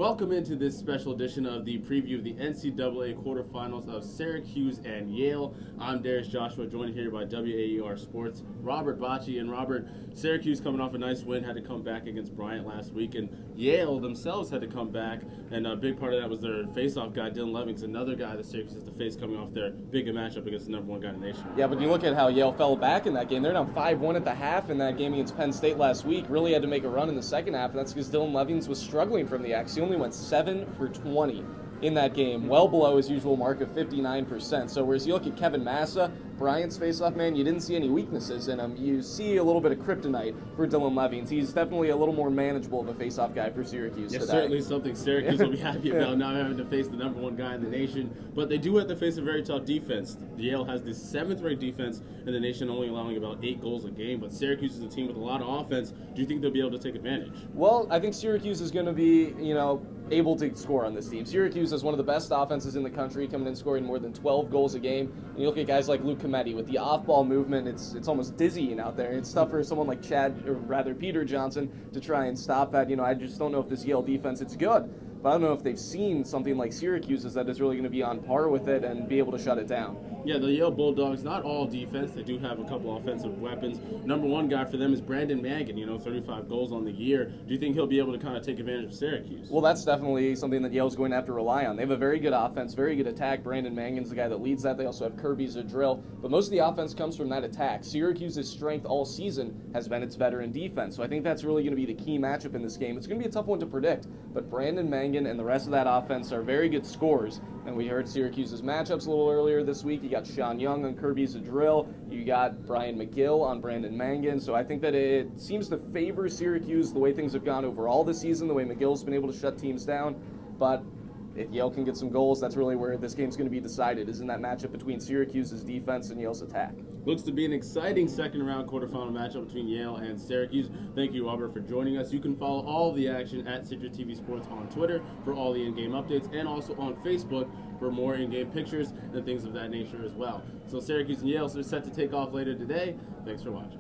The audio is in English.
Welcome into this special edition of the preview of the NCAA Quarterfinals of Syracuse and Yale. I'm Darius Joshua, joined here by WAER Sports, Robert Bacaj. And Robert, Syracuse coming off a nice win, had to come back against Bryant last week, and Yale themselves had to come back, and a big part of that was their face-off guy, Dylan Levings, another guy that Syracuse has to face coming off their big matchup against the #1 guy in the nation. Yeah, but you look at how Yale fell back in that game. They're down 5-1 at the half in that game against Penn State last week. Really had to make a run in the second half, and that's because Dylan Levings was struggling from the X. He only went 7 for 20 in that game, well below his usual mark of 59%. So whereas you look at Kevin Massa, Bryant's face-off man, you didn't see any weaknesses in him. You see a little bit of kryptonite for Dylan Levings. He's definitely a little more manageable of a face-off guy for Syracuse today. Certainly something Syracuse will be happy about, not having to face the #1 guy in the nation. But they do have to face a very tough defense. Yale has the 7th-ranked defense in the nation, only allowing about 8 goals a game. But Syracuse is a team with a lot of offense. Do you think they'll be able to take advantage? Well, I think Syracuse is going to be, able to score on this team. Syracuse is one of the best offenses in the country, coming in scoring more than 12 goals a game. And you look at guys like Luke Cometti with the off-ball movement, it's almost dizzying out there. It's tough for someone like Peter Johnson to try and stop that. I just don't know if this Yale defense, it's good, but I don't know if they've seen something like Syracuse's that is really going to be on par with it and be able to shut it down. Yeah, the Yale Bulldogs, not all defense. They do have a couple offensive weapons. #1 guy for them is Brandon Mangan, 35 goals on the year. Do you think he'll be able to kind of take advantage of Syracuse? Well, that's definitely something that Yale's going to have to rely on. They have a very good offense, very good attack. Brandon Mangan's the guy that leads that. They also have Kirby Zadrill. But most of the offense comes from that attack. Syracuse's strength all season has been its veteran defense. So I think that's really going to be the key matchup in this game. It's going to be a tough one to predict, but Brandon Mangan and the rest of that offense are very good scorers. And we heard Syracuse's matchups a little earlier this week. You got Sean Young on Kirby Zadrill. You got Brian McGill on Brandon Mangan. So I think that it seems to favor Syracuse the way things have gone overall this season, the way McGill's been able to shut teams down. But if Yale can get some goals, that's really where this game's going to be decided, is in that matchup between Syracuse's defense and Yale's attack. Looks to be an exciting second-round quarterfinal matchup between Yale and Syracuse. Thank you, Robert, for joining us. You can follow all the action at CitrusTV Sports on Twitter for all the in-game updates, and also on Facebook for more in-game pictures and things of that nature as well. So Syracuse and Yale are set to take off later today. Thanks for watching.